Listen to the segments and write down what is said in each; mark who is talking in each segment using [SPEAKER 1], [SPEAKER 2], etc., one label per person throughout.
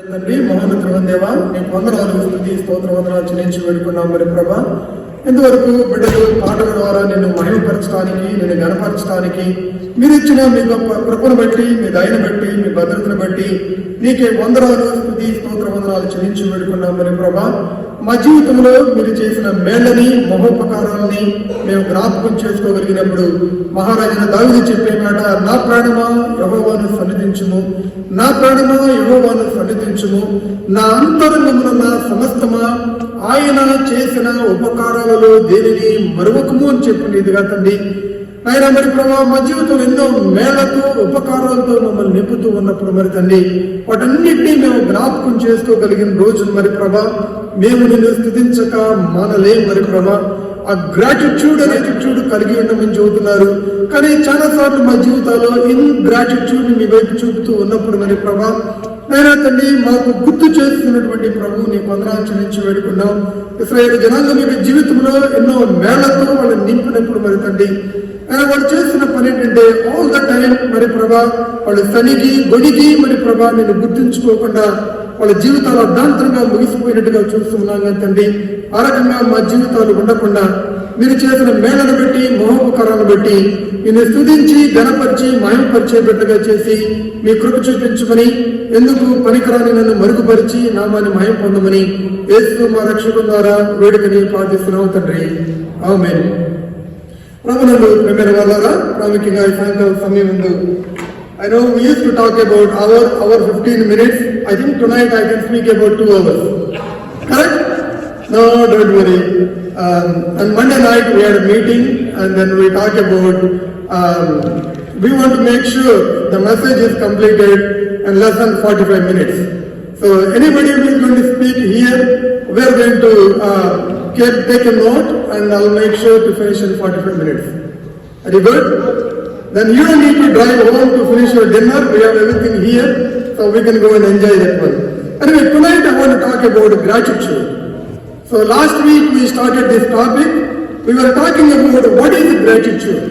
[SPEAKER 1] తండ్రి మహోన్నతుడైన దేవా, నీకు వందనాలు, స్తుతి స్తోత్ర వందనాలు చెల్లించి వేడుకున్నాం మరి ప్రభా. ఇంతవరకు బిడ్డలు పాటల ద్వారా నిన్ను మహిమపరచడానికి, నిన్ను గణపరచడానికి మీరు ఇచ్చిన మీ గొప్ప కృపను బట్టి, మీ దయను బట్టి, మీ భద్రతను బట్టి నీకే వందనాలు, స్తుతి స్తోత్ర వందనాలు చెల్లించి వేడుకున్నాం మరి ప్రభా. మా జీవితంలో మీరు చేసిన మేళ్ళని, మహోపకారాలని మేము జ్ఞాపకం చేసుకోగలిగినప్పుడు మహారాజున దావీదు చెప్పే మాట, నా ప్రాణమా యెహోవాను సన్నిధించుము, నా ప్రాణమా యెహోవాను సన్నిధించుము, నా అంతరంగమున సమస్తమా ఆయన చేసిన ఉపకారాలలో దేనిని మరొకము అని చెప్పిందిగా తండ్రి. ఆయన మరి ప్రభా, మా జీవితం ఎన్నో మేళ్లతో ఉపకారాలతో మమ్మల్ని నింపుతూ ఉన్నప్పుడు మరి తండ్రి, వాటన్నిటినీ మేము జ్ఞాపకం చేసుకోగలిగిన రోజులు మరి ప్రభా, మేము నిన్ను స్థుతించక మానలేం మరి ప్రభా. ఆ గ్రాటిట్యూడ్ కలిగి ఉండమని చెబుతున్నారు. కానీ చాలా సార్లు మా జీవితాల్లో గ్రాటిట్యూడ్ మీ వైపు చూపుతూ ఉన్నప్పుడు మరి ప్రభా, అయినా తండ్రి మాకు గుర్తు చేస్తున్నటువంటి ప్రభు నీ వందనాలు చెల్లించి వేడుకున్నాం. ఇశ్రాయేలు జనాంగం యొక్క జీవితంలో ఎన్నో మేళ్లతో వాళ్ళని నింపినప్పుడు మరి తండ్రి, అయినా వాళ్ళు చేస్తున్న పని ఏంటంటే ఆల్ ద టైం మరి ప్రభా, వాళ్ళు సనిగి గొడిగి మరి ప్రభా నేను గుర్తించుకోకుండా వాళ్ళ జీవితాలు అర్ధాంతరంగా ముగిసిపోయినట్టుగా చూస్తున్నాం కానీ తండ్రి, ఆ రకంగా మా జీవితాలు ఉండకుండా మీరు చేసిన మేళను బట్టి, మహోపకారాలను బట్టి నిన్ను స్తుతించి గణపరిచి మహిమపరిచే బిడ్డగా చేసి మీ కృప చూపించమని, ఎందుకు పనికిరాని నన్ను మరుగుపరిచి నామాన్ని మహిమ పొందమని యేసు మా రక్షకుల ద్వారా వేడుకని ప్రార్థిస్తున్నాం తండ్రి, ఆమేన్. ప్రభునందు ప్రియమైన వాళ్ళారా, ప్రాముఖ్యంగా ఈ సాయంత్రం సమయం ముందు I know we used to talk about our 15 minutes. I think tonight I can speak about 2 hours. Correct? No, don't worry. On Monday night we had a meeting and then we talked about we want to make sure the message is completed in less than 45 minutes. So anybody who is going to speak here, we are going to take a note and I'll make sure to finish in 45 minutes. Are you good? Then you don't need to drive home to finish your dinner. We have everything here, so we can go and enjoy that one. Anyway, tonight I want to talk about gratitude. So last week we started this topic. We were talking about what is gratitude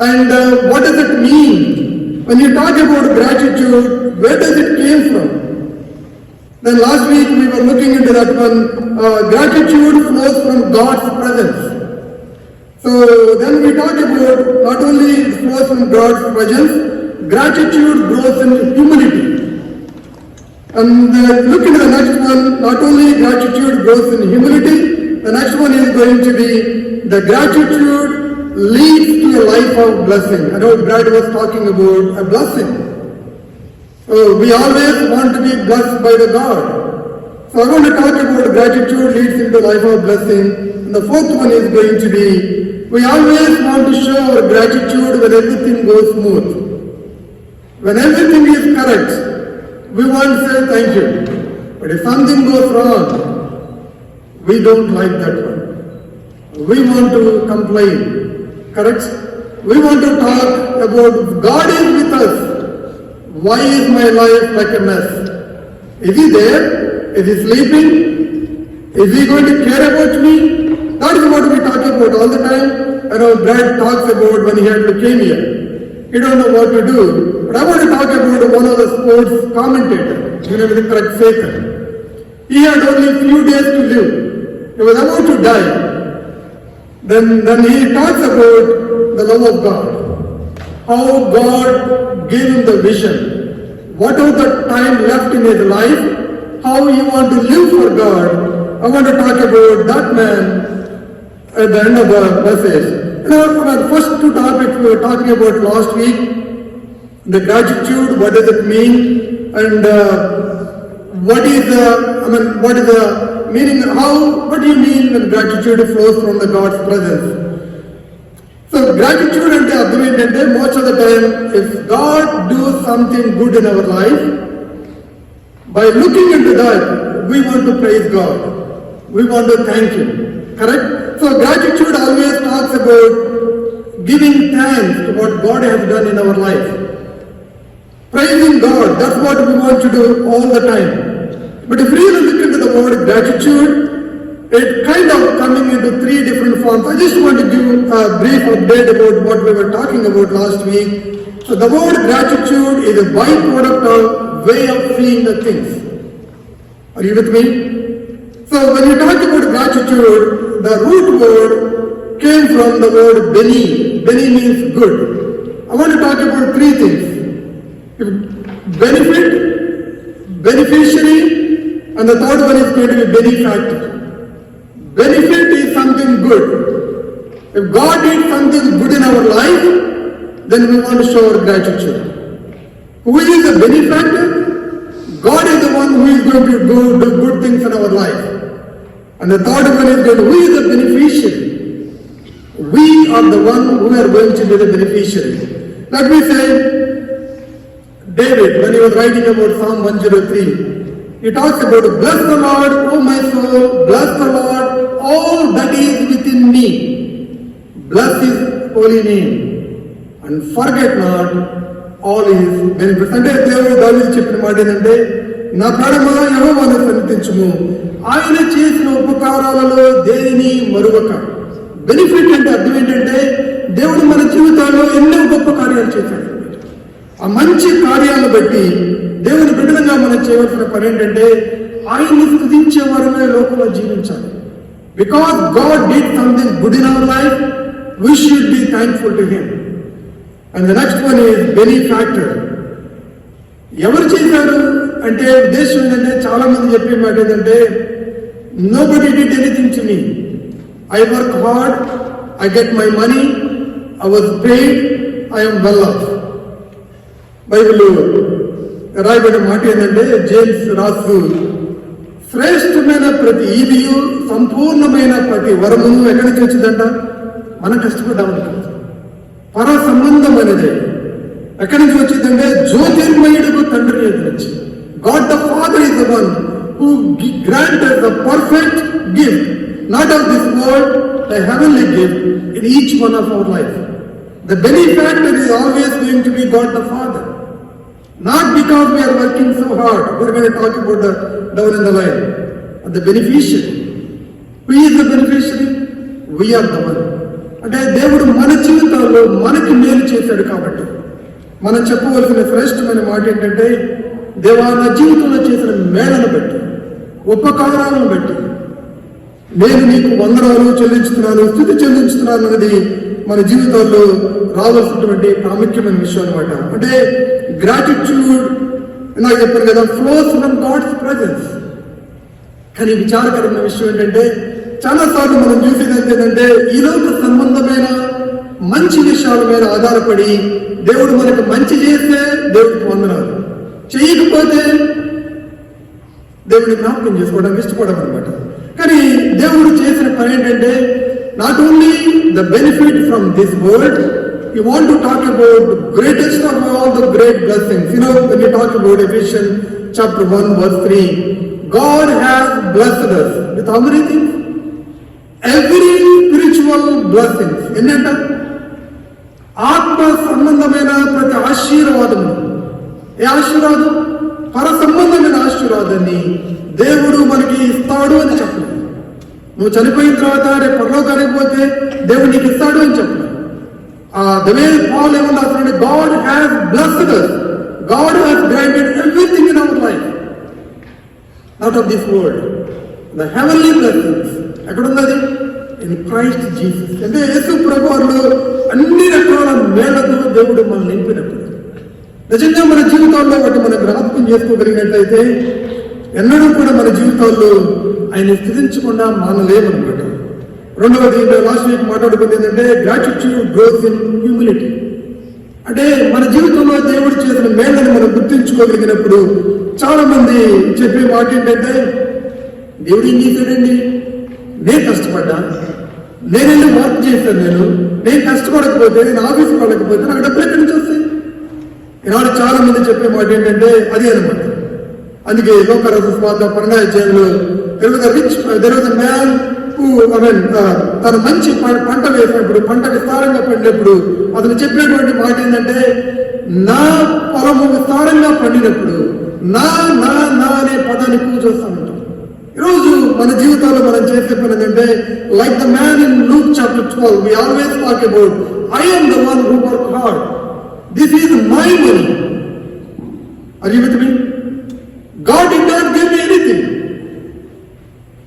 [SPEAKER 1] and what does it mean. When you talk about gratitude, where does it came from? Then last week we were looking into that one. Gratitude flows from God's presence. So then we talk about not only it flows from God's presence, gratitude grows in humility. And look into the next one, not only gratitude grows in humility, the next one is going to be the gratitude leads to a life of blessing. I know Brad was talking about a blessing. So we always want to be blessed by the God. So I want to talk about gratitude leads into a life of blessing. And the fourth one is going to be we always want to show our gratitude when everything goes smooth. When everything is correct, we want to say thank you. But if something goes wrong, we don't like that one. We want to complain. Correct? We want to talk about God is with us. Why is my life like a mess? Is he there? Is he sleeping? Is he going to care about me? That is what we talk about all the time. I know Brad talks about when he had leukemia. He don't know what to do. But I want to talk about one of the sports commentators, with the correct faker. He had only a few days to live. He was about to die. Then he talks about the love of God. How God gave him the vision. Whatever the time left in his life, how he want to live for God. I want to talk about that man at the end of the message. The first 2 topics we were talking about last week, the gratitude, what does it mean, and what is the meaning, what do you mean when gratitude flows from the God's presence? So gratitude and the argument, most of the time, if God does something good in our life, by looking into that, we want to praise God. We want to thank Him. Correct? So gratitude always talks about giving thanks to what God has done in our life. Praising God, that's what we want to do all the time. But if we really look into the word gratitude, it kind of coming into 3 different forms. I just want to give a brief update about what we were talking about last week. So the word gratitude is a byproduct of way of seeing the things. Are you with me? So when you talk about gratitude, the root word came from the word beni. Beni means good. I want to talk about three things: benefit, beneficiary, and the third one is going to be benefactor. Benefit is something good. If God did something good in our life, then we want to show our gratitude. Who is the benefactor? God is the one who is going to do good things in our life. And the third one is God. Who is the beneficiary? We are the one who are going to be the beneficiary. Let me say, David, when he was writing about Psalm 103, he talks about, bless the Lord, O my soul, bless the Lord, all that is within me. Bless his holy name, and forget not all his benefits. అంటే దేవుడు దావీదు చెప్పిన మాట ఏంటంటే, నా ప్రాణమా యెహోవాను సన్నిధించుము, ఆయన చేసిన ఉపకారాలలో దేనిని మరువక. బెనిఫిట్ అంటే అర్థం ఏంటంటే, దేవుడు మన జీవితాల్లో ఎన్నో గొప్ప కార్యాలు చేశాడు. ఆ మంచి కార్యాలను బట్టి దేవుని బిడ్డలుగా మనం చేయవలసిన పని ఏంటంటే, ఆయన్ని స్తుతించే వారమే లోకంలో జీవించాలి. Because God did something good in our life, we should be thankful to him. And the next one is benefactor. ఎవరు చేశారు అంటే ఉద్దేశం ఏంటంటే, చాలా మంది చెప్పే మాట ఏంటంటే, nobody did anything to me. I work hard, I get my money, I was paid, I am well off. బైబిల్లో రాయబడిన మాట ఏంటంటే, జేమ్స్ రాసు, శ్రేష్టమైన ప్రతి ఈవియు సంపూర్ణమైన ప్రతి వరమును ఎక్కడి నుంచి వచ్చిందంట? మనం కష్టపడ్డామని కాదు, పర సంబంధం అనేది ఎక్కడి నుంచి వచ్చిందంటే, జ్యోతిర్మయుడు తండ్రి నుంచి. God the father is the one who granted the perfect gift, not of this world, the heavenly gift in each one of our life. The benefactor is always going to be God the father, not because we are working so hard. We are going to talk about the down in the line. And the beneficiary. Who is the beneficiary? We are the one. అంటే దేవుడు మన జీవితాల్లో మనకి మేలు చేశాడు కాబట్టి మనం చెప్పవలసిన శ్రేష్టమైన మాట ఏంటంటే, దేవా నా జీవితంలో చేసిన మేళను బట్టి, ఉపకారాలను బట్టి నేను నీకు వందనాలు చెల్లించుతున్నాను, స్తుతి చెల్లించుతున్నాను అనేది మన జీవితాల్లో రావాల్సినటువంటి ప్రాముఖ్యమైన విషయం అనమాట. అంటే గ్రాటిట్యూడ్ నాకు చెప్పాను కదా, ఫ్లోస్ ఫ్రమ్ గాడ్స్ ప్రెజెన్స్. కానీ విచారకరమైన విషయం ఏంటంటే, చాలాసార్లు మనం చూసేది ఏంటంటే, ఈరోజు సంబంధమైన మంచి విషయాల మీద ఆధారపడి దేవుడు మనకు మంచి చేస్తే దేవుడికి వందనాలు, చేయకపోతే దేవుడిని జ్ఞాపకం చేసుకోవడానికి ఇష్టపడడం అనమాట. కానీ దేవుడు చేసిన పని ఏంటంటే, not only the benefit from this world, you want to talk about the greatest of all the great blessings. You know, when you talk about Ephesians chapter 1 verse 3, God has blessed us with how many things? Every spiritual blessings. ఏంటంట? ఆత్మ సంబంధమైన ప్రతి ఆశీర్వాదము. ఏ ఆశీర్వాదం? పర సంబంధమైన ఆశీర్వాదాన్ని దేవుడు మనకి ఇస్తాడు అని చెప్పలేదు. నువ్వు చనిపోయిన తర్వాత రేపు పరలోకానికి పోతే దేవుడు నీకు ఇస్తాడు అని చెప్పలేదు. The way Paul even said, God has blessed us. God has granted everything in our life, out of this world. The heavenly blessings. ఎక్కడున్నది? In Christ Jesus. అంటే యేసు ప్రభువులో అన్ని రకాల మేళతో దేవుడు మనల్ని నింపినప్పుడు, నిజంగా మన జీవితాల్లో వాటి మనం జ్ఞాపకం చేసుకోగలిగినట్లయితే ఎన్నడూ కూడా మన జీవితాల్లో ఆయన స్థితించకుండా మానలేమన్నమాట. రెండవది, లాస్ట్ వీక్ మాట్లాడుకుంది ఏంటంటే, గ్రాటిట్యూడ్ గ్రోస్ ఇన్ హ్యూమిలిటీ. అంటే మన జీవితంలో దేవుడు చేసిన మేళ్ళని మనం గుర్తించుకోగలిగినప్పుడు చాలా మంది చెప్పే మాట ఏంటంటే, దేవుడు ఏం చేశాడండి, నేను కష్టపడ్డా, నేనెళ్ళి వర్క్ చేశాను, నేను కష్టపడకపోతే, నేను ఆఫీస్కి వెళ్ళకపోతే నాకు డబ్బులు ఎక్కడి నుంచి వస్తాయి? ఈనాడు చాలా మంది చెప్పే మాట ఏంటంటే అది అనమాట. అందుకే లోకరాజు స్వార్థ 12వ అధ్యాయంలో there was a man who, తను మంచి పంట వేసినప్పుడు, పంట విస్తారంగా పండినప్పుడు అతను చెప్పినటువంటి మాట ఏంటంటే, నా పొలము విస్తారంగా పండినప్పుడు నా నా నా అనే పదాన్ని పూజేస్తామంటాం. ఈరోజు మన జీవితాల్లో మనం చేసే పని ఏంటంటే, like the man in Luke chapter 12, we always talk about, I am the one who work hard. This is my money. Are you with me?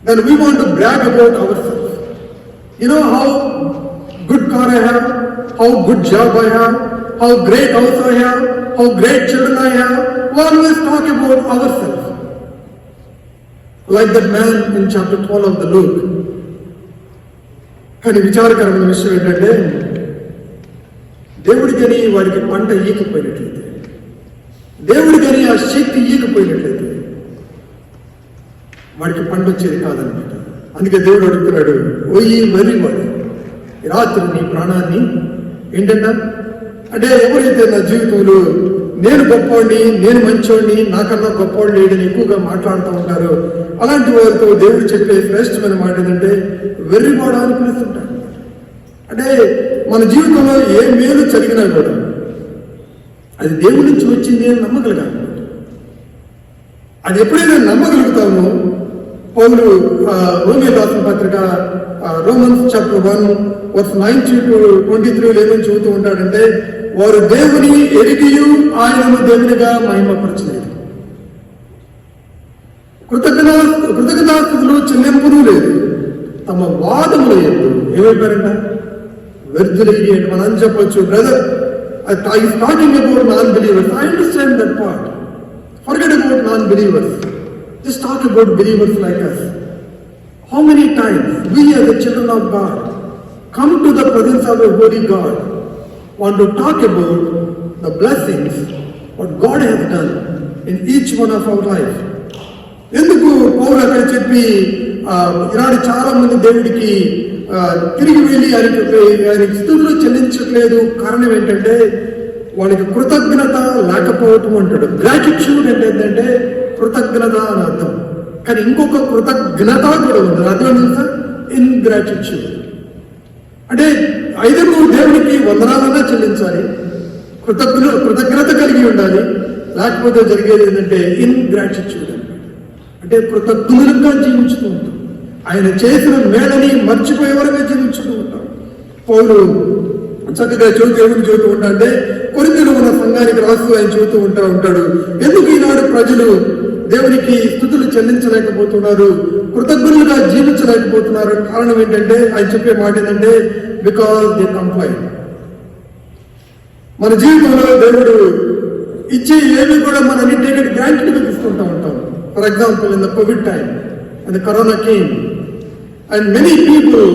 [SPEAKER 1] then we want to brag about ourselves. You know how good car I have, how good job I have, how great house I have, how great children I have. We always talk about ourselves. Like that man in chapter 12 of the Luke. కానీ విచారకరమైన విషయం ఏంటంటే, దేవుడికని వాడికి పంట ఈయకపోయినట్లయితే, దేవుడికని ఆ శక్తి ఈయకపోయినట్లయితే వాడికి పంట వచ్చేది కాదనమాట. అందుకే దేవుడు అడుగుతున్నాడు, ఓయి వరి వాడు రాత్రి నీ ప్రాణాన్ని ఏంటంట అంటే, ఎవరైతే నా జీవితంలో నేను గొప్పవాడిని, నేను మంచివాడిని, నాకన్నా గొప్పవాడు లేడని ఎక్కువగా మాట్లాడుతూ ఉంటారు, అలాంటి వారితో దేవుడు చెప్పే శ్రేష్టమైన మాట ఏంటంటే వెర్రివాడ అని పిలుస్తుంటాడు. అంటే మన జీవితంలో ఏ మేలు జరిగినా కూడా అది దేవుడి నుంచి వచ్చింది అని నమ్మగలగాలి. అది ఎప్పుడైనా నమ్మగలుగుతామో, పౌలు రోమీయులకు రాసిన పత్రిక రోమన్స్ చాప్టర్ 1 verse 19-23 ఏమని చెబుతూ ఉంటాడంటే, వారు దేవుని ఎరిగియు ఆయనను దేవునిగా మహిమపరచలేదు, కృతజ్ఞతాస్తుతులు చెల్లింపును లేదు, తమ వాదములు లేదు ఏమైపోయారంట వ్యర్థులయ్యి. మనం చెప్పొచ్చు, brother I is talking about non-believers. I understand that part. Forget about non-believers. Just talk about believers like us. How many times we as the children of God come to the presence of a holy God, want to talk about the blessings, what God has done in each one of our life. ఎందుకు పౌలు అక్కడ చెప్పి ఈనాడు చాలా మంది దేవుడికి తిరిగి వెళ్ళి ఆయనకి స్తుతులు చెల్లించట్లేదు? కారణం ఏంటంటే వాడికి కృతజ్ఞత లేకపోవటం అంటాడు. గ్రాటిట్యూడ్ అంటే ఏంటంటే కృతజ్ఞత అని అర్థం, కానీ ఇంకొక కృతజ్ఞత కూడా ఉంది, అర్థం తెలుసా? ఇన్గ్రాటిట్యూడ్. అంటే ఐదు నువ్వు దేవునికి వందనాలన్నా చెల్లించాలి, కృతజ్ఞత కలిగి ఉండాలి, లేకపోతే జరిగేది ఏంటంటే ఇన్గ్రాటిట్యూడ్ అంటే కృతజ్ఞులుగా జీవించుతూ ఉంటాం, ఆయన చేసిన మేళని మర్చిపోయే వరకే జీవించుతూ ఉంటాం. పౌలు చక్కగా దేవుడికి చెబుతూ ఉంటా అంటే, కొరింథీలో ఉన్న సంఘానికి రాస్తూ ఆయన చెబుతూ ఉంటాడు, ఎందుకు ఈనాడు ప్రజలు దేవునికి స్తుతులు చెల్లించలేకపోతున్నారు, కృతజ్ఞులుగా జీవించలేకపోతున్నారు? కారణం ఏంటంటే ఆయన చెప్పే మాట ఏంటంటే, బికాస్ దే కంప్లైన్. మన జీవితంలో దేవుడు ఇచ్చే ఏవి కూడా మనం టేకెడ్ గ్రాంటెడ్గా తీసుకుంటూ ఉంటాం. For example, in the COVID time, and the corona came, and many people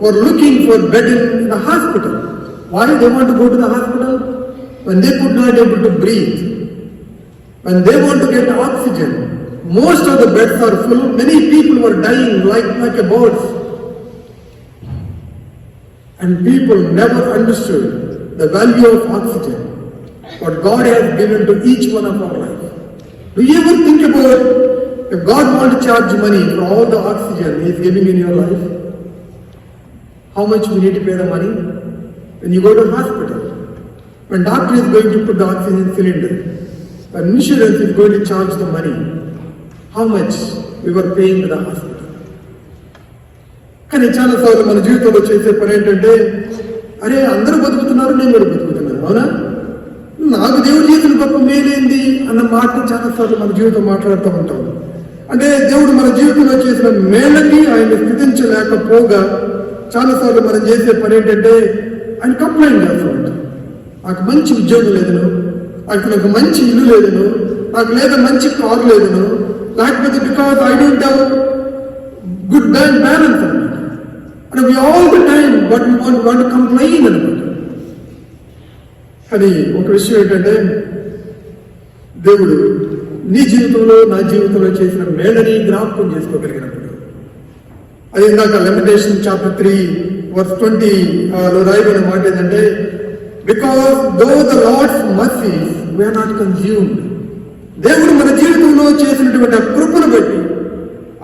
[SPEAKER 1] were looking for bed in the hospital. Why they want to go to the hospital? When they could not able to breathe, when they want to get oxygen, most of the beds are full. Many people were dying like a birds, and people never understood the value of oxygen, what God has given to each one of our life. Do you ever think about if God wants to charge money for all the oxygen He is giving in your life? How much we need to pay the money? When you go to hospital, when doctor is going to put the oxygen cylinder, when insurance is going to charge the money, how much we were paying to the hospital? కానీ చాలాసార్లు మన జీవితంలో చేసే పని ఏంటంటే, అరే అందరూ బతుకుతున్నారు, నేను కూడా బతుకుతున్నాను, అవునా, నాకు దేవుడు చేసిన గొప్ప మేలేంది అన్న మాట చాలాసార్లు మన జీవితం మాట్లాడుతూ ఉంటాం. అంటే దేవుడు మన జీవితంలో చేసిన మేళని ఆయన స్థితించలేకపోగా చాలాసార్లు మనం చేసే పని ఏంటంటే ఆయన కంప్లైంట్ చేస్తూ ఉంటాం. నాకు మంచి ఉద్యోగం లేదను, నాకు మంచి ఇల్లు లేదను, నాకు లేదా మంచి కారు లేదను, లేకపోతే because I don't have good bank balance అనమాట. అంటే we all the time but we want to complain అనమాట. కానీ ఒక విషయం ఏంటంటే, దేవుడు నీ జీవితంలో నా జీవితంలో చేసిన మేళని జ్ఞాపకం చేసుకోగలిగినప్పుడు, అది ఇందాక లెమిటేషన్ చాప్టర్ 3 verse 20 లో రాయబడిన మాట ఏంటంటే, because though the lord's mercies we are not consumed. దేవుడు మన జీవితంలో చేసినటువంటి ఆ కృపను బట్టి,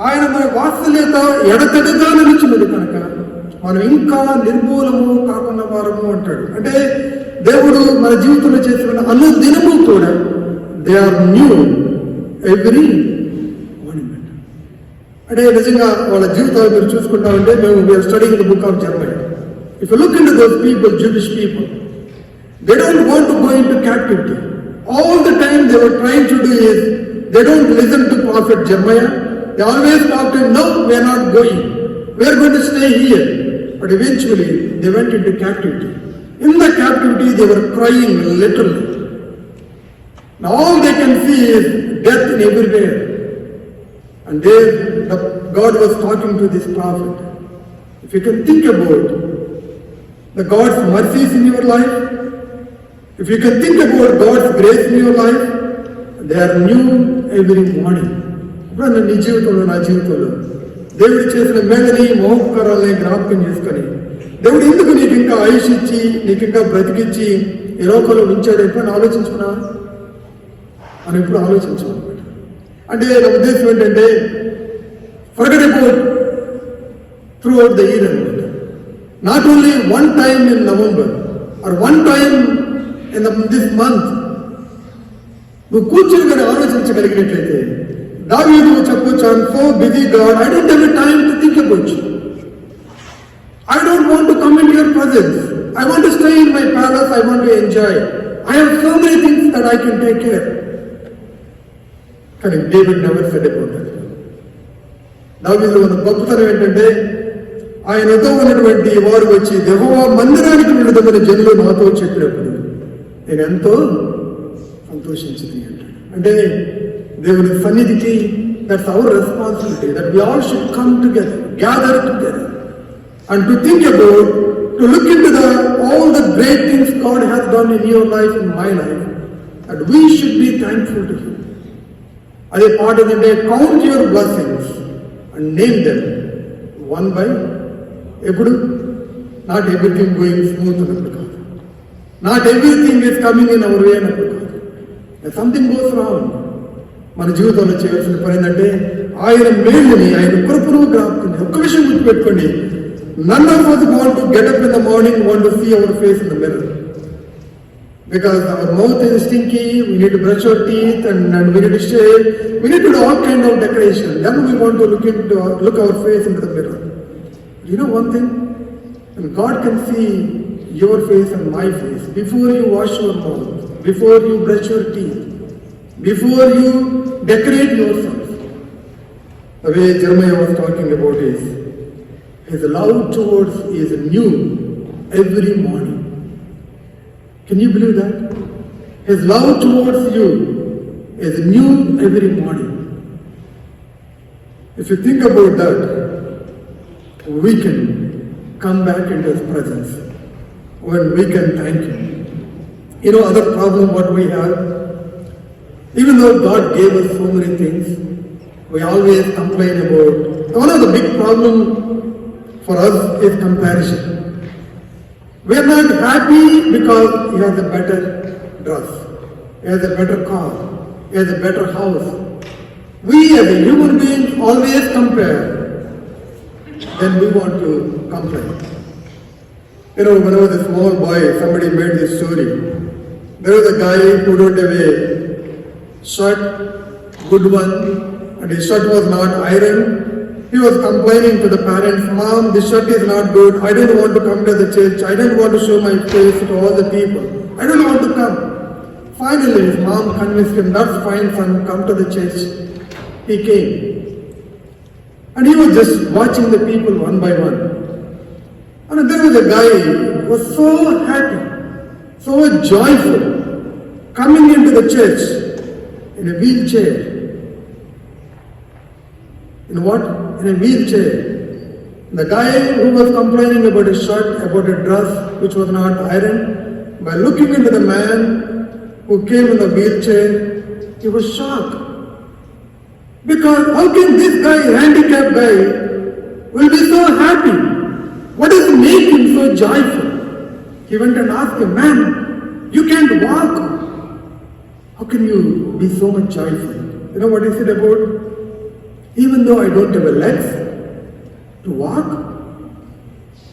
[SPEAKER 1] ఆయన మన వాత్సల్యత ఎడతెగగా నిలిచినది కనుక మనం ఇంకా నిర్మూలము కాకుండా వారము అంటాడు. అంటే దేవుడు మన జీవితంలో చేసిన అనుదినము కూడా they are new every morning. అంటే నిజంగా వాళ్ళ జీవితాలు మీరు చూసుకుంటామంటే, మేము we are studying the book of Germany. If you look into those people, Jewish people, they don't want to go into captivity. All the time they were trying to do is, they don't listen to prophet Jeremiah, They always talked to him, no, we are not going. We are going to stay here. But eventually, they went into captivity. In the captivity, they were crying literally. Now all they can see is death in everywhere. And there, God was talking to this prophet. If you can think about the God's mercies in your life, if you can think about God's grace in your life, they are new every morning. ఇప్పుడు నీ జీవితంలో నా జీవితంలో దేవుడు చేసిన మేలని మోహకారాలని జ్ఞాపకం చేసుకొని దేవుడు ఎందుకు నీకు ఇంకా ఆయుష్ ఇచ్చి నీకు ఇంకా బ్రతికిచ్చి ఈ లోకంలో ఉంచాడు ఎప్పుడు ఆలోచించుకున్నా మనం ఎప్పుడు ఆలోచించాం. అంటే నా ఉద్దేశం ఏంటంటే forget about throughout the year అనమాట. Not only one time in November or one time in this month. నువ్వు కూర్చొని కానీ ఆలోచించగలిగినట్లయితే దావీదు చెప్పొచ్చు, I'm so busy God, I don't have time to think about you. I don't want to come into your presence. I want to stay in my palace. I want to enjoy. I have so many things that I can take care. కానీ David never said about that. దావీదు ఉన్న గొప్పతనం ఏంటంటే ఆయనతో ఉన్నటువంటి వారు వచ్చి యెహోవా మందిరానికి వెళుదామని జనులు నాతో చెప్పినప్పుడు నేను ఎంతో సంతోషించింది అంటే దేవుని సన్నిధికి that's our responsibility that we all should come together, gather together and to think about, to look into all the great things God has done in your life, in my life, and we should be thankful to Him. Ade part of the day, count your blessings and name them one by epudu. Not everything going smooth anappudu kaadu, not everything is coming in our way anappudu kaadu. If something goes wrong, మన జీవితంలో చేయాల్సిన పని ఏంటంటే ఆయన మేలుని ఆయన కృపను జ్ఞాపకం. ఒక్క విషయం గుర్తుపెట్టుకోండి, none of us want to get up in the morning, want to see our face in the mirror. Because our mouth is stinky, we need to brush our teeth and we need to shave, we need to do all kind of decoration. Then we want to look our face into the mirror. You know one thing? And God can see your face and my face before you wash your mouth, before you brush your teeth, before you decorate yourself. The way Jeremiah was talking about is His love towards is new every morning. Can you believe that? His love towards you is new every morning. If you think about that, we can come back into His presence when we can thank Him. You know, other problem what we have, even though God gave us so many things, we always complain about. One of the big problems for us is comparison. We are not happy because he has a better dress, he has a better car, he has a better house. We as a human beings always compare. Then we want to complain. You know, when I was a small boy, somebody made this story. There was a guy who don't have a shirt, good one, and his shirt was not ironed. He was complaining to the parents, Mom, this shirt is not good. I don't want to come to the church. I don't want to show my face to all the people. I don't want to come. Finally, his mom convinced him, that's fine, son, come to the church. He came. And he was just watching the people one by one. And there was a guy who was so happy, so joyful, coming into the church in a wheelchair. In what? In a wheelchair. The guy who was complaining about a shirt, about a dress which was not ironed, by looking into the man who came in the wheelchair, he was shocked. Because how can this guy, handicapped guy, will be so happy? What does make him so joyful? He went and asked him, man, you can't walk. How can you be so much joyful? You know what he said about? Even though I don't have a legs to walk,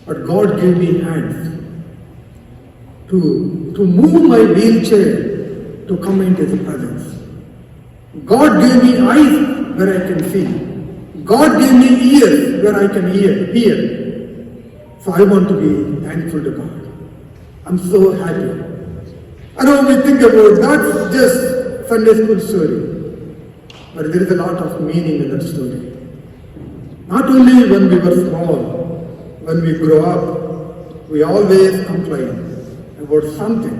[SPEAKER 1] but God gave me hands to move my wheelchair to come into His presence. God gave me eyes where I can see. God gave me ears where I can hear. So I want to be thankful to God. I'm so happy. I know we think about that's just Sunday school story. but there is a lot of meaning in that story. Not only when we were small, when we grow up, we always complain about something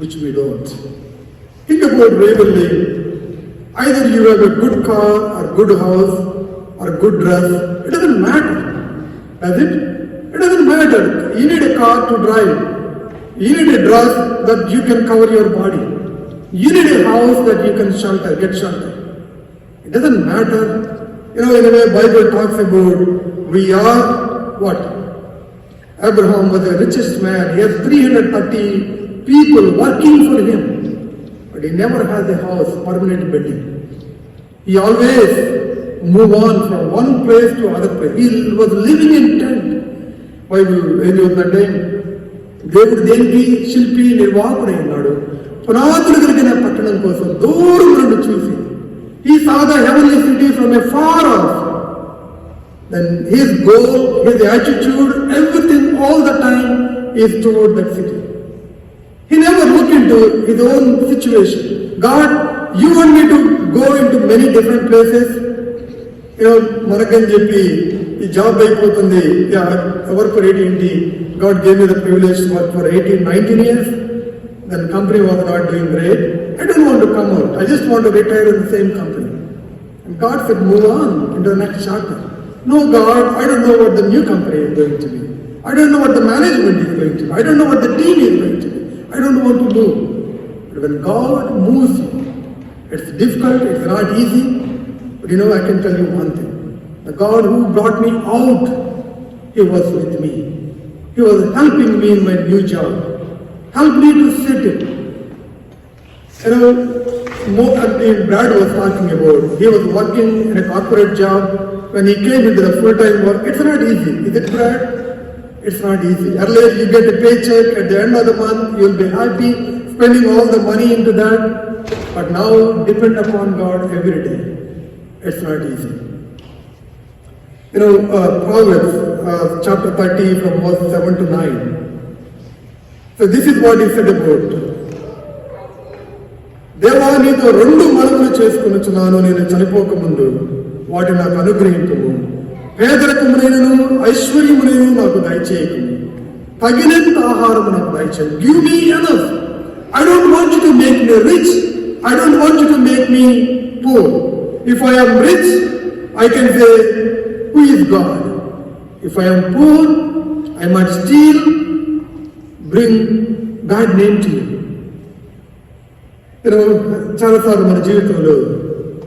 [SPEAKER 1] which we don't. Think about regularly. Either you have a good car or good house or good dress. It doesn't matter, does it? It doesn't matter. You need a car to drive. You need a dress that you can cover your body. You need a house that you can get shelter. It doesn't matter. In a way, Bible talks about we are what? Abraham was the richest man. He has 330 people working for him. But he never has a house, permanent building. He always move on from one place to other place. He was living in tent. Bible ఏంటంటే దేవుడు దేనికి శిల్పి నిర్వాహకుడై ఉన్నాడు. పునాదులు కలిగిన పట్టణం కోసం దూరం నుండి చూసి he saw the heavenly city from afar off. Then his goal, his attitude, everything all the time is toward that city. He never looked into his own situation. God, you want me to go into many different places? మనకని చెప్పి ఈ job అయిపోతుంది. Work for AT&T. God gave me the privilege to work for 19 years. Then company was not doing great. I don't want to come out. I just want to retire in the same company. And God said, move on into the next chapter. No, God, I don't know what the new company is going to be. I don't know what the management is going to be. I don't know what the team is going to be. I don't want to move. But when God moves you, it's difficult, it's not easy. But I can tell you one thing. The God who brought me out, He was with me. He was helping me in my new job. Helped me to settle. Brad was talking about, he was working in a corporate job. When he came into the full-time work, it's not easy. Is it, Brad? It's not easy. Earlier you get a paycheck at the end of the month, you'll be happy spending all the money into that. But now depend upon God every day. It's not easy. Proverbs chapter 30 from verse 7 to 9. So this is what he said about. దేవా నీతో 2 మనవులు చేసుకొనుచున్నాను, నేను చనిపోక ముందు వాటిని నాకు అనుగ్రహించుము. పేదరికమునైనను ఐశ్వర్యమునైనను నాకు దయచేయకుము. తగినంత ఆహారము నాకు దయచేయము. Give me enough. I don't want you to make me rich. I don't want you to make me poor. If I am rich, I can say, who is God? If I am poor, I might steal, bring bad name to you. చాలాసార్లు మన జీవితంలో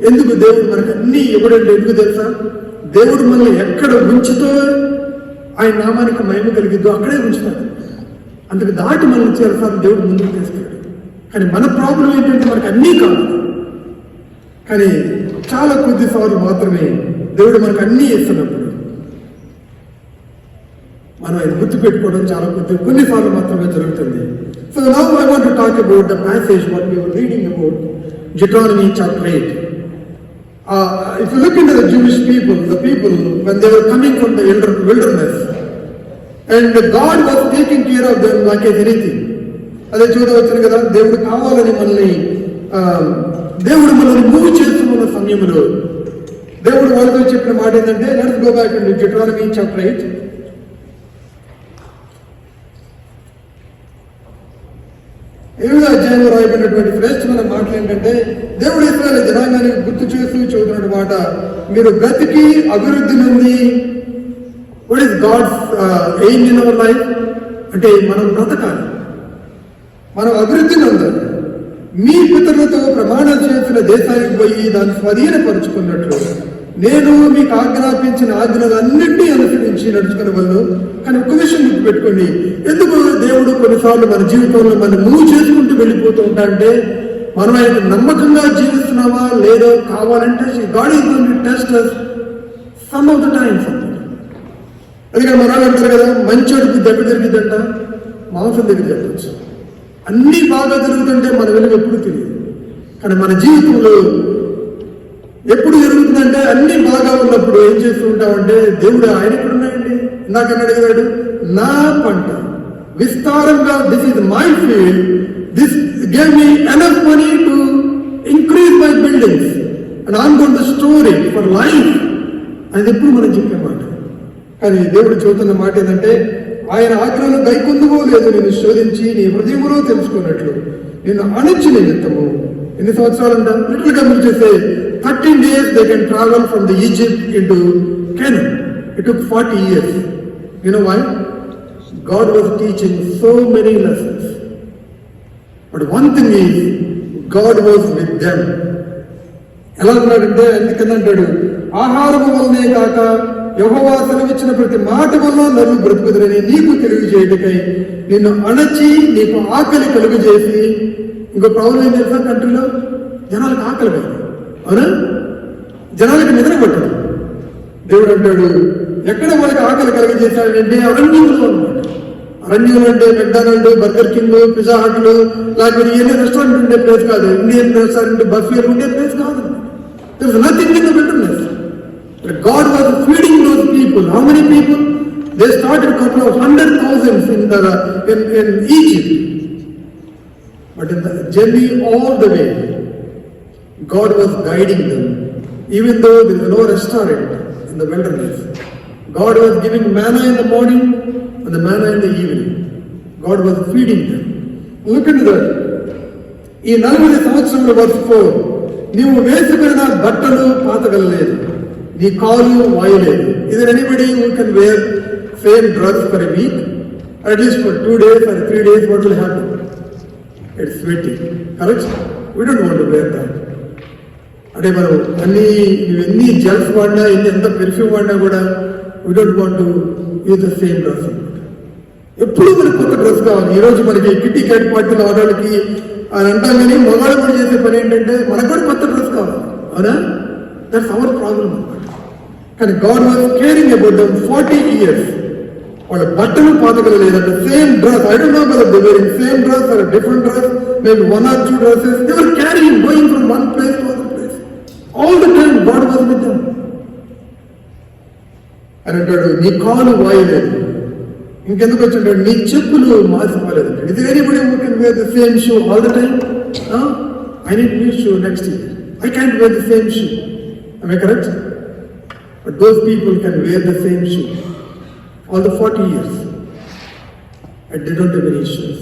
[SPEAKER 1] ఎందుకు దేవుడు మనకు అన్ని ఇవ్వడంటే ఎందుకు తెలుసా? దేవుడు మనల్ని ఎక్కడ ఉంచుతో ఆయన నామానికి మహిమ కలిగిద్దో అక్కడే ఉంచుతాడు. అందుకు దాటి మనం చాలాసార్లు దేవుడు ముందుకు తీసుకెళ్ళాడు. కానీ మన ప్రాబ్లం ఏంటంటే మనకు అన్నీ కాదు. కానీ చాలా కొద్దిసార్లు మాత్రమే దేవుడు మనకు అన్నీ ఇస్తున్నప్పుడు మనం ఆయన గుర్తుపెట్టుకోవడం చాలా కొన్నిసార్లు మాత్రమే జరుగుతుంది. So now I want to talk about the passage what we were reading about, Deuteronomy chapter 8. If you look into the Jewish people, the people when they were coming from the wilderness, and God was taking care of them like anything. అదే చూడవచ్చు కదా, దేవుడు కావాలని దేవుడు మనల్ని move చేస్తున్న సమయంలో దేవుడు వాళ్ళతో చెప్పిన మాట ఏంటంటే, let's go back to Deuteronomy chapter 8. ఏమిదో అధ్యాయంలో రాయబడినటువంటి శ్రేష్టమైన మాటలు ఏంటంటే, దేవుడు ఇశ్రాయేలు జనాంగాన్ని గుర్తు చేస్తూ చదువుతున్న మాట, మీరు బ్రతికి అభివృద్ధి నుండి. What is God's aim in our life అంటే మనం బ్రతకాలి, మనం అభివృద్ధి నొందాలి. మీ పితరులతో ప్రమాణం చేసిన దేశానికి పోయి దాన్ని స్వాధీనపరుచుకున్నట్లు నేను మీకు ఆజ్ఞాపించిన ఆజ్ఞలన్నింటినీ అనుసరించి నడుచుకునేవాళ్ళు. కానీ ఒక్క విషయం గుర్తుపెట్టుకోండి, ఎందుకు దేవుడు కొన్నిసార్లు మన జీవితంలో మనం మూవ్ చేసుకుంటూ వెళ్ళిపోతూ ఉంటాడంటే, మనం ఆయన నమ్మకంగా జీవిస్తున్నామా లేదో కావాలంటే God is going to test us some of the times. అందుకని మన వాళ్ళు అంటారు కదా, మంచోడికి దెబ్బ జరిగిద్దంట, మాంసం దగ్గర చెప్పచ్చు. అన్నీ బాగా జరుగుతుంటే మన విలువ ఎప్పుడు తెలియదు. కానీ మన జీవితంలో ఎప్పుడు జరుగుతుందంటే, అన్ని బాగా ఉన్నప్పుడు ఏం చేస్తూ ఉంటామంటే, దేవుడు ఆయన ఎక్కడ ఉన్నాయండి, ఇందాక అడిగాడు, నా పంట విస్తారంగా, this is my field, this gave me enough money to increase my buildings. And ongoing the story for life అనేది ఎప్పుడు మనం చెప్పే మాట. కానీ దేవుడు చెబుతున్న మాట ఏంటంటే, ఆయన ఆజ్ఞలను గైకొందువో లేదు నేను శోధించి నీ హృదయంలో తెలుసుకున్నట్లు నిన్ను అణిచి నిమిత్తము. ఎన్ని సంవత్సరాలంట? లిటిల్ గా మీరు చేసే 13 days they can travel from the Egypt into Canaan. It took 40 years. You know why? God was teaching so many lessons. But one thing is, God was with them. ఎలా ఉన్నాడంటే, ఎందుకని అంటాడు, ఆహారము వల్లనే కాక యెహోవా సెలవిచ్చిన ప్రతి మాట వల్ల నన్ను బ్రతుకుదురని నీకు తెలియజేయటకై నిన్ను అణచి నీకు ఆకలి కలుగు చేసి. ఇంకో ప్రాబ్లం ఏం తెలుసా కంట్రీలో? జనాలకు ఆకలి కాదు, అవునా? జనాలకు నిద్ర పట్టదు. దేవుడు అంటాడు, ఎక్కడ వాళ్ళకి ఆకలి కలుగజేశాడంటే అరణ్యంలో అనమాట. అరణ్యంలో అంటే మెక్డానల్డ్, బర్గర్ కింగ్, పిజ్జా హట్లు, లేకపోతే ఏదైనా రెస్టారెంట్ ఉండే ప్లేస్ కాదు. ఇండియన్ రెస్టారెంట్, బఫేలు ఉండే ప్లేస్ కాదు. There is nothing in the wilderness. But God was feeding those people. How many people? They started a couple of 100,000 in Egypt. But in the journey all the way, God was guiding them. Even though there is no restaurant in the wilderness, God was giving manna in the morning and the manna in the evening. God was feeding them. Look into that. ఈ 40 సంవత్సరంలో verse 4, నీవు వేసుకున్న బట్టలు పాతగలలేదు, నీ కాలు వాయలేదు. Is there anybody who can wear same dress for a week? At least for 2 days or 3 days, what will happen? It's sweaty. Correct? We don't want to wear that. అంటే మనం ఎన్ని జెల్స్ వాడినా, ఎంత పెర్ఫ్యూమ్ వాడినా కూడా we don't want to use the same dress. ఎప్పుడు మనకు కొత్త డ్రెస్ కావాలి. ఈరోజు మనకి కిట్టి క్యాట్ పార్టీలో ఆడవాళ్ళకి అని అంటాం, కానీ మగవాళ్ళు కూడా చేసే పని ఏంటంటే మనకు కూడా కొత్త డ్రెస్ కావాలి, అవునా? That's our problem. కానీ God was caring about them 40 years. వాళ్ళ బట్టలు పాతగలలేదంటే same dress. I don't know whether they wear in same dress or different dress, maybe 1 or 2 dresses. They were carrying, going from one place to other place. All the time God was with them. అని అంటాడు, నీ కాలు వాయలేదు. ఇంకెందుకు వచ్చాడు, నీ చెప్పులు మాసిపోలేదు. Is there anybody who can wear the same shoe all the time? I need new shoe next year. I can't wear the same shoe. Am I correct? But those people can wear the same shoe all the 40 years and they don't have any issues.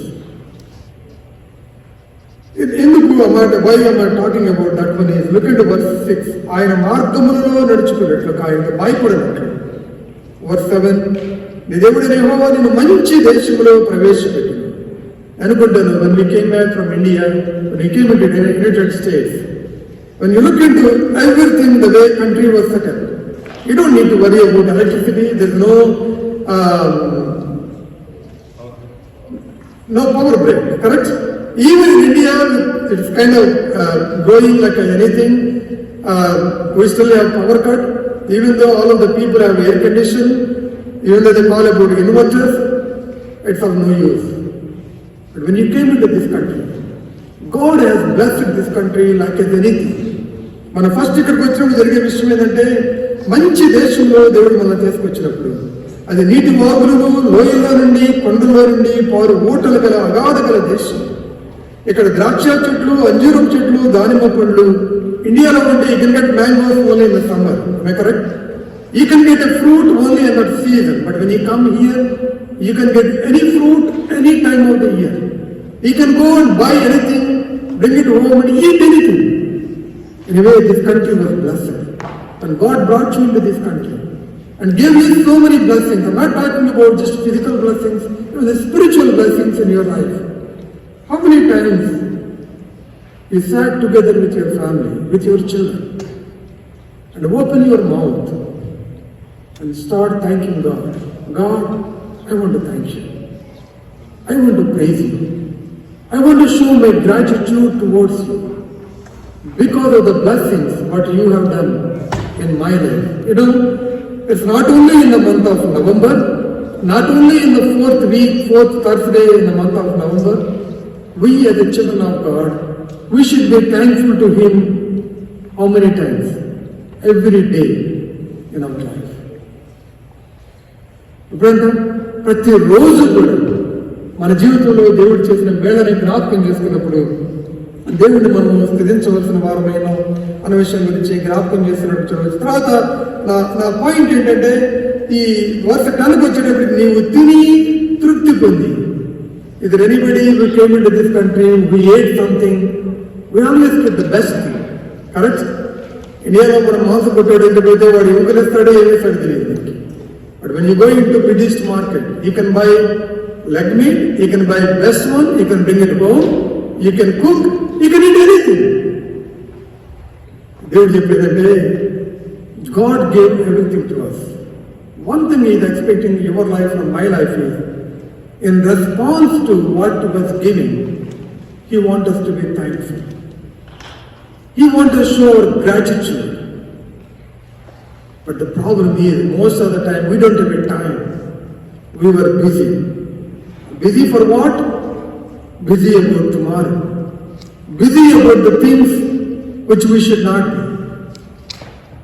[SPEAKER 1] ఎందుకు అన్నమాట, why am I talking about that one is, look into verse 6. ఆయన మార్గములలో నడుచుకున్నట్లు ఆయనకు భయపడినట్లు. verse 7, నీ దేవుడైన యెహోవా నిన్ను మంచి దేశంలో ప్రవేశపెట్టు. అనుకుంటాను, when we came back from India, when we came into the United States, when you look into everything, the way country was set up, you don't need to worry about electricity. There's no power break, correct? Even in India, it's kind of going like anything. We still have power cut, even though all of the people have air conditioning, even though they call about inverters, it's of no use. But when you came into this country, God has blessed this country like as anything. మన first ఇక్కడికి వచ్చినప్పుడు జరిగే విషయం ఏంటంటే, మంచి దేశంలో దేవుడు మనం తీసుకొచ్చినప్పుడు అది నీటి వాగులను, లోయల్లో నుండి, కొండల్లో నుండి పారు ఊటలు గల అగాధ గల దేశం. ఇక్కడ ద్రాక్ష చెట్లు, అంజూరం చెట్లు, దానిమ్మ పండ్లు. ఇండియాలో ఉంటే you can get mangoes only in the summer. Am I correct? You can get a fruit only in that season. But when you come here, you can get any fruit any time of the year. You can go and buy anything, bring it home and eat anything. In a way, this country was blessed. And God brought you into this country and gave you so many blessings. I'm not talking about just physical blessings, it was the spiritual blessings in your life. How many times you sat together with your family, with your children, and open your mouth and start thanking God. God, I want to thank you. I want to praise you. I want to show my gratitude towards you because of the blessings what you have done in my life. You know, it's not only in the month of November, not only in the 4th week, 4th Thursday in the month of November. We as the children of God, we should be thankful to Him how many times? Every day in our life. ఇప్పుడంతా ప్రతిరోజు కూడా మన జీవితంలో దేవుడు చేసిన మేళని జ్ఞాపకం చేసుకున్నప్పుడు దేవుడిని మనము స్థితించవలసిన వారమైన అనే విషయం గురించి జ్ఞాపకం చేసినట్టు చూడవచ్చు. తర్వాత నా పాయింట్ ఏంటంటే, ఈ వరుస కనుక వచ్చేటప్పటికి నీవు తిని తృప్తి పొంది. Is there anybody who came into this country, we ate something, we always get the best thing, correct? ఇండియాలో మనం మాంసం కొట్టాడు ఇంటికి పోతే వాడు ఎముకలేస్తాడో ఏమేస్తాడో తెలియదు. But when you go into British market, you can buy leg meat, you can buy best one, you can bring it home, you can cook, you can eat anything. దేవుడు చెప్పేదంటే, God gave everything to us. One thing He is expecting your life from my life is, in response to what was given, He wants us to be thankful. He wants to show gratitude. But the problem is, most of the time, we don't have time. We were busy. Busy for what? Busy about tomorrow. Busy about the things which we should not be.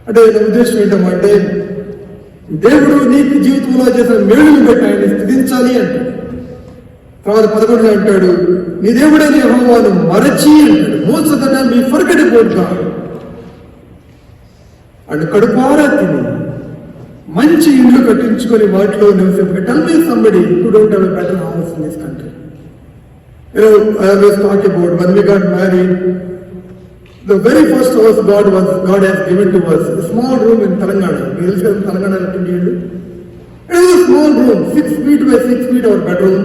[SPEAKER 1] అంటే నా ఉద్దేశం ఏంటంటే, దేవుడు నీకు జీవితంలో చేసిన మేలును బట్టి ఆయన స్థితించాలి అంటాడు. తర్వాత 11 అంటాడు, నీ దేవుడైన యెహోవాను మరచి అంటాడు. Most of the time we forget about God. And కడుపారా తిని మంచి ఇల్లు కట్టించుకొని వాటిలో నివసించే. Tell me somebody who don't have a better house in this country. You know, I always talk about when we got married, the very first house God has given to us, a small room in Telangana. You know, Telangana it was a small room, 6 feet by 6 feet our bedroom.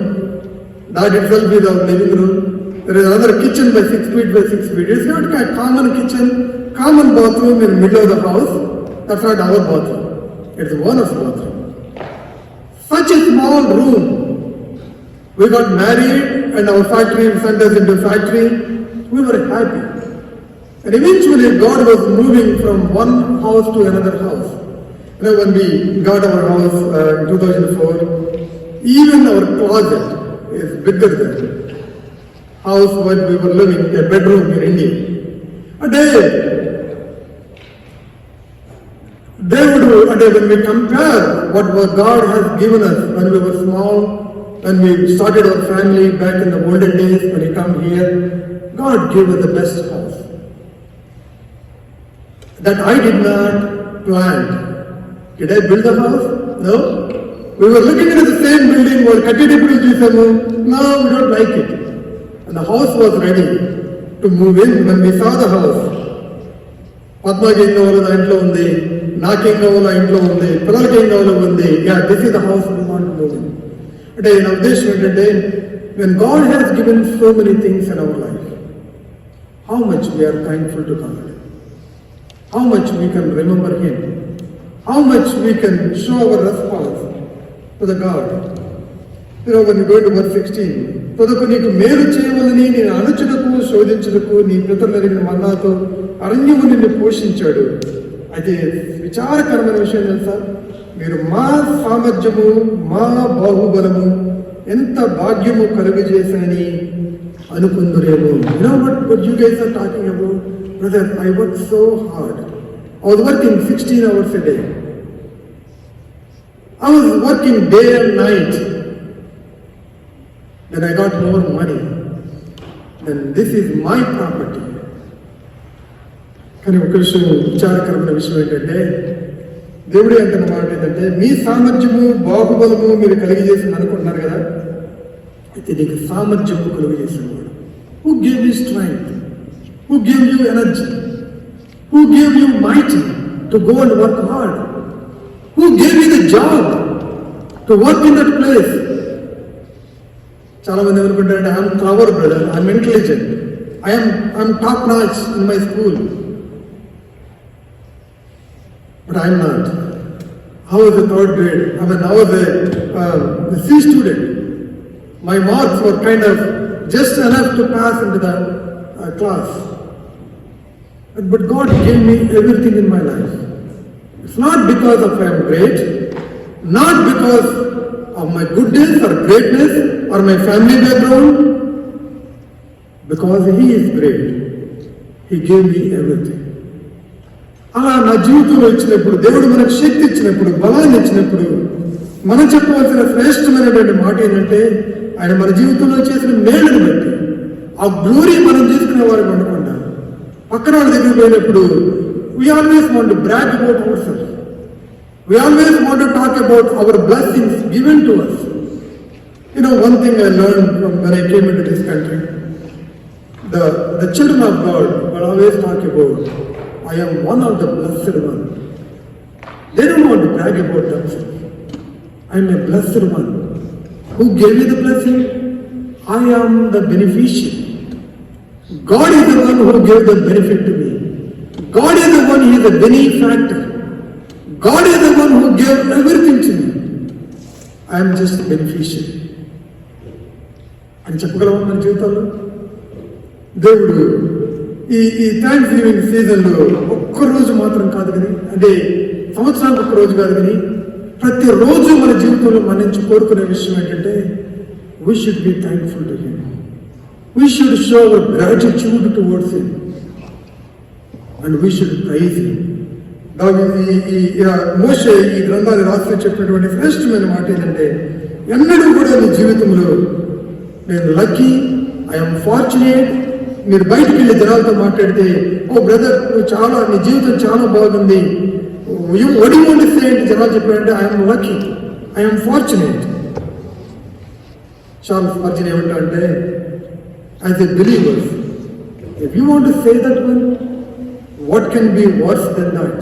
[SPEAKER 1] That itself is our living room. There is another kitchen by 6 feet by 6 feet. It's not a common kitchen, common bathroom in the middle of the house. That's not our bathroom. It's one of bathroom. Such a small room. We got married and our factory sent us into factory. We were happy. And eventually God was moving from one house to another house. You know, when we got our house in 2004, even our closet is bigger than the house where we were living, a bedroom in India. When we compare what God has given us when we were small, when we started our family back in the olden days, when we come here, God gave us the best house. That I did not plant. Did I build the house? No. We were looking at the same building, we were cutting it. No, we don't like it. And the house was ready to move in. When we saw the house, Padma came over the intlo undi, na came over the intlo undi, Pillar came over undi. Yeah, this is the house we want to move in. But in our day, when God has given so many things in our life, how much we are thankful to God. How much we can remember Him. How much we can show our response to the God. You know, when you go to verse 16, తదుకు నీకు మేలు చేయవలని నేను అనుచుటకు శోధించుటకు నీ పితరులైన మన్నాతో అరణ్యము నిన్ను పోషించాడు. అయితే విచారకరమైన విషయం తెలుసా, మీరు మా సామర్థ్యము మా బాహుబలము ఎంత భాగ్యము కలుగజేసని అనుకుందురేమో. You know what you guys are talking about? Brother, I worked so hard. I was working 16 hours a day. I was working day and night. Then I got more money. Then this is my property. కానీ ఒక విషయం విచారకరమైన విషయం ఏంటంటే, దేవుడే అంటున్న మాట ఏంటంటే, మీ సామర్థ్యము బాహుబలము మీరు కలిగజేసింది అనుకుంటున్నారు కదా, అయితే నీకు సామర్థ్యము కలుగజేసినవాడు. Who gave you strength? Who gave you energy? Who gave you might to go and work hard? Who gave you the job to work in that place? చాలా మంది అనుకుంటారంటే, I'm clever brother, I'm intelligent, I'm top notch in my school. But I am not. I was a third grade. I was a C student. My marks were kind of just enough to pass into the class. But God gave me everything in my life. It's not because of I am great, not because of my goodness or greatness or my family background, because He is great. He gave me everything. అలా నా జీవితంలో ఇచ్చినప్పుడు, దేవుడు మనకు శక్తి ఇచ్చినప్పుడు, బలాన్ని ఇచ్చినప్పుడు, మనం చెప్పవలసిన శ్రేష్టమైనటువంటి మాట ఏంటంటే, ఆయన మన జీవితంలో చేసిన మేలును బట్టి ఆ గ్లోరీ మనం తీసుకునే వారు అనుకుంటా. పక్కన వాళ్ళ దగ్గర పోయినప్పుడు we always want to brag about ourselves. We always want to talk about our blessings given to us. You know, one thing I learned from when I came into this country, the children of God will always talk about, I am one of the blessed one. They don't want to brag about themselves. I am a blessed one. Who gave me the blessing? I am the beneficiary. God is the one who gave the benefit to me. God is the one, He is the benefactor. God is the one who gave everything to me. I am just a beneficiary. అని చెప్పగలమా మన జీవితంలో? దేవుడు ఈ thanks giving సీజన్లో ఒక్కరోజు మాత్రం కాదు కానీ, అంటే సంవత్సరానికి ఒక్క రోజు కాదు కానీ, ప్రతిరోజు మన జీవితంలో మన నుంచి కోరుకునే విషయం ఏంటంటే, we should be thankful to Him. We should show our gratitude towards Him. And we should praise Him. మోషే ఈ గ్రంథాన్ని రాసి చెప్పినటువంటి శ్రేష్టమైన మాట ఏంటంటే, ఎన్నడూ కూడా నీ జీవితంలో నేను లక్కీ, ఐఎమ్ ఫార్చునేట్. మీరు బయటికి వెళ్ళి జనాలతో మాట్లాడితే, ఓ బ్రదర్ నువ్వు నీ జీవితం చాలా బాగుంది, ఒడిమోడి ఏంటి జనాలు చెప్పారంటే, ఐఎమ్ లక్కీ, ఐఎమ్ ఫార్చునేట్. చాలా స్పర్శన ఏమంటా అంటే, as a believers, if you want to say that one, what can be worse than that?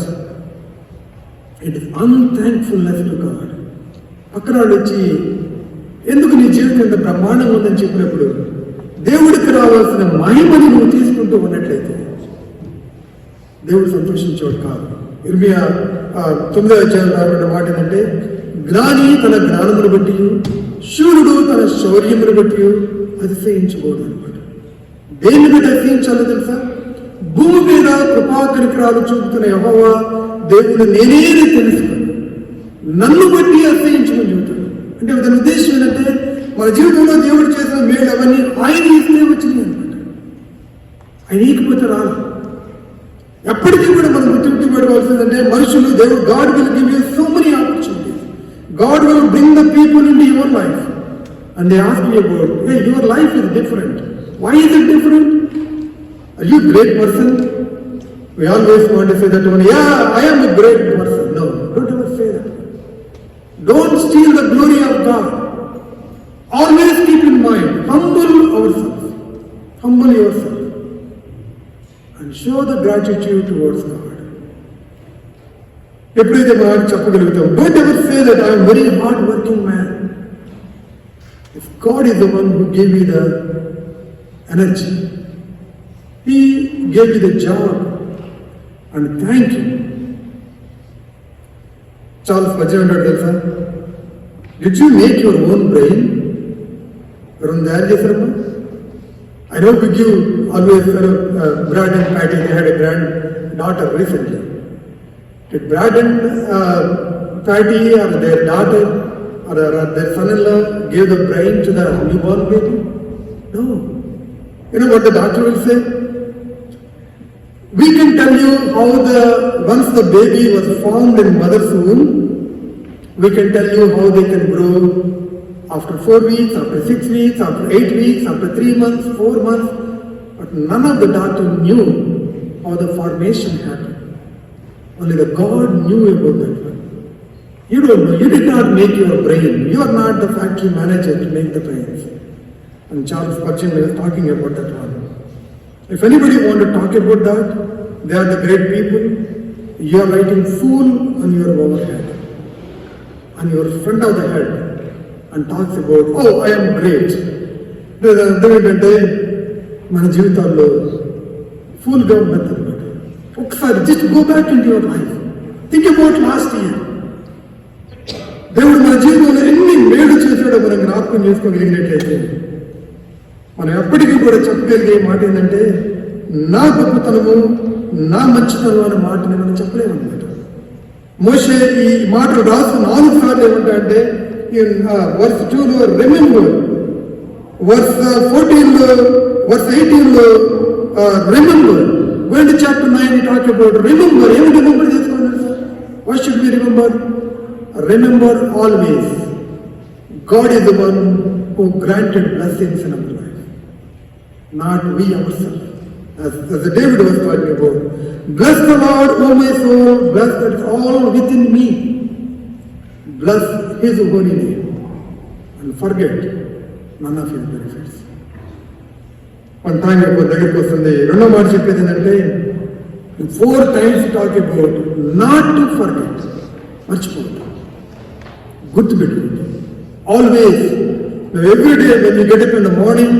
[SPEAKER 1] It is unthankfulness to God. పక్కన వాళ్ళు వచ్చి ఎందుకు నీ జీవితం ఇంత బ్రహ్మాండంగా ఉందని చెప్పినప్పుడు దేవుడికి రావాల్సిన మహిమని నువ్వు తీసుకుంటూ ఉన్నట్లయితే దేవుడు సంతోషించేవాడు కాదు. ఇర్మియా 9వ అధ్యాయంలో మాట ఏంటంటే, జ్ఞాని తన జ్ఞానమును బట్టి, శూరుడు తన శౌర్యమును బట్టి అతిశయించకూడదు అనమాట. దేన్ని బట్టి అతిశయించాలో తెలుసా? భూమి మీద కృపా కనికరాలు చూపుతున్న యెహోవా దేవుడు నేనే తెలుసుకుని నన్ను బట్టి అసహించుకుని చెబుతాడు. అంటే దాని ఉద్దేశం ఏంటంటే, మన జీవితంలో దేవుడు చేసిన మేలు అవన్నీ ఆయన ఇస్తే వచ్చింది అనమాట. ఆయన ఈకపోతే రాదు. ఎప్పటికీ కూడా మనం గుర్తుపెట్టుకోవాల్సిందంటే, మనుషులు దేవుడు, God will give you so many opportunities. God will bring the people in to your life and they ask you about, hey, your life is different. Why is it different? Are you a great person? We always want to say that one, yeah, I am a great person. No, don't ever say that. Don't steal the glory of God. Always keep in mind, humble ourselves. Humble yourself. And show the gratitude towards God. ఎప్పుడైతే మనం చెప్పగలుగుతాం, don't ever say that I am very hard working man. If God is the one who gave me the energy, He gave you the job, and thank you. Charles Bajaj tells us, did you make your own brain? From there, I know with you always Brad and Patty, they had a granddaughter recently. Did Brad and Patty or their daughter or their son-in-law give the brain to the newborn baby? No. You know what the doctor will say? We can tell you how once the baby was formed in mother's womb, we can tell you how they can grow after 4 weeks, after 6 weeks, after 8 weeks, after 3 months, 4 months. But none of the doctor knew how the formation happened. Only the God knew about that one. You don't know. You did not make your brain. You are not the factory manager to make the brains. And Charles Bajaj was talking about that one. If anybody want to talk about that, they are the great people. You are writing fool on your overhead, on your front of the head, and talks about, oh, I am great. అర్థమేంటంటే, మన జీవితాల్లో ఫూల్గా ఉండదు అనమాట. ఒకసారి just go back in your life, think about last year. దేవుడు మన జీవితంలో ఎన్ని మేలు చేశాడో మనం జ్ఞాపకం చేసుకోగలిగినట్లయితే, మనం ఎప్పటికీ కూడా చెప్పగలిగే మాట ఏంటంటే, నా గొప్పతనము, నా మంచితనం అనే మాటని మనం చెప్పలేమన్నమాట. మోషే ఈ మాటలు రాసు 4 సార్లు ఏమంటాడంటే, వర్స్ 2లో రిమెంబర్, వర్స్ 14లో, వర్స్ 18లో remember. Going to chapter 9 we talk about remember. ఏమి రిమెంబర్ చేసుకోవాలి sir? What should we remember? Remember always, God is the one who granted blessings in our life. not we ourselves. As David was talking about, bless the Lord, O my soul, bless that is all within me. Bless His holy name and forget none of His benefits. One time the దగ్గరికి వస్తుంది రెండో మాట చెప్పేది ఏంటంటే 4 times talk about not to forget. మర్చిపోవద్దు, గుర్తుపెట్టుకోవద్దు. Always, every day when you get up in the morning,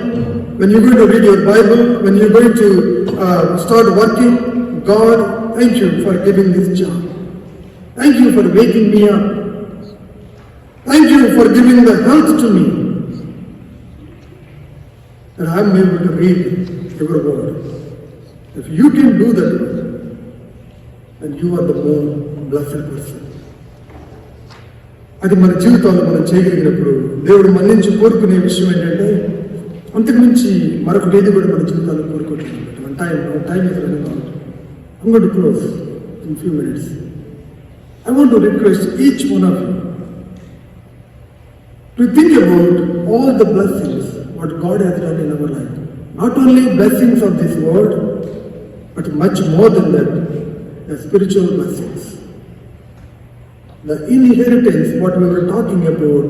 [SPEAKER 1] when you're going to read your Bible, when you're going to start working, God, thank you for giving this job. Thank you for waking me up. Thank you for giving the health to me. And I'm able to read your word. If you can do that, then you are the more blessed person. అది మన జీవితాల్లో మనం చేయగలిగినప్పుడు దేవుడు మన నుంచి కోరుకునే విషయం ఏంటంటే అంతకు మించి మరొకటి ఏది కూడా మన జీవితాల్లో కోరుకుంటున్నాం. Time is running out. I'm going to close in a few minutes. I want to request each one of you to think about all the blessings what God has done in our life. Not only blessings of this world, but much more than that, the spiritual blessings. The inheritance, what we were talking about,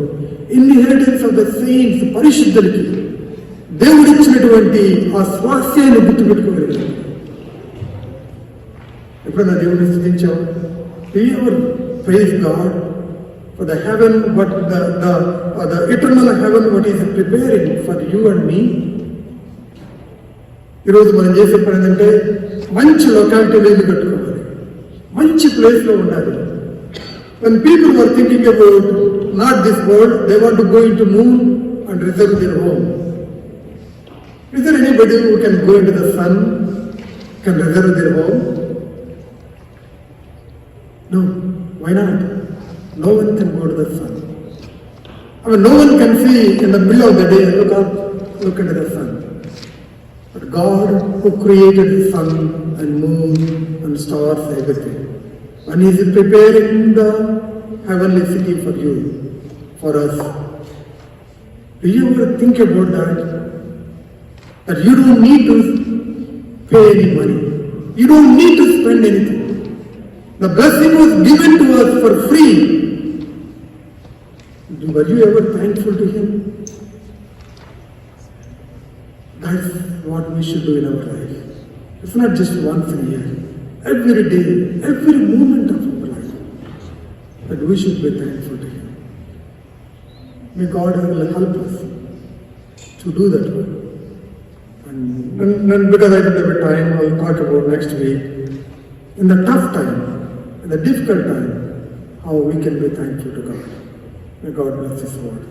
[SPEAKER 1] inheritance of the saints, పరిశుద్ధులకి దేవుడు ఇచ్చినటువంటి ఆ స్వాస్థ్యాన్ని గుర్తుపెట్టుకోగలిగారు. ఎప్పుడన్నా దేవుడిని స్తుతించాం? We ever praise God for the heaven, what the eternal heaven, what is preparing for you and me? ఈరోజు మనం చేసే పని ఏంటంటే మంచి లొకాలిటీలో ఇల్లు కట్టుకోవాలి, మంచి ప్లేస్లో ఉండాలి. When people were thinking about not this world, they want to go into moon and reserve their home. Is there anybody who can go into the sun, can reserve their home? No. Why not? No one can go to the sun. I mean, no one can see in the middle of the day, look up, look into the sun. But God who created the sun and moon and stars, everything, and He is preparing the heavenly city for you, for us. Do you ever think about that? That you don't need to pay any money. You don't need to spend anything. The blessing was given to us for free. Were you ever thankful to Him? That's what we should do in our life. It's not just once a year. Every day, every moment of our life, that we should be thankful to Him. May God will help us to do that. And because I don't have time, I'll talk about next week. In the tough time, in the difficult time, how we can be thankful to God. May God bless His word.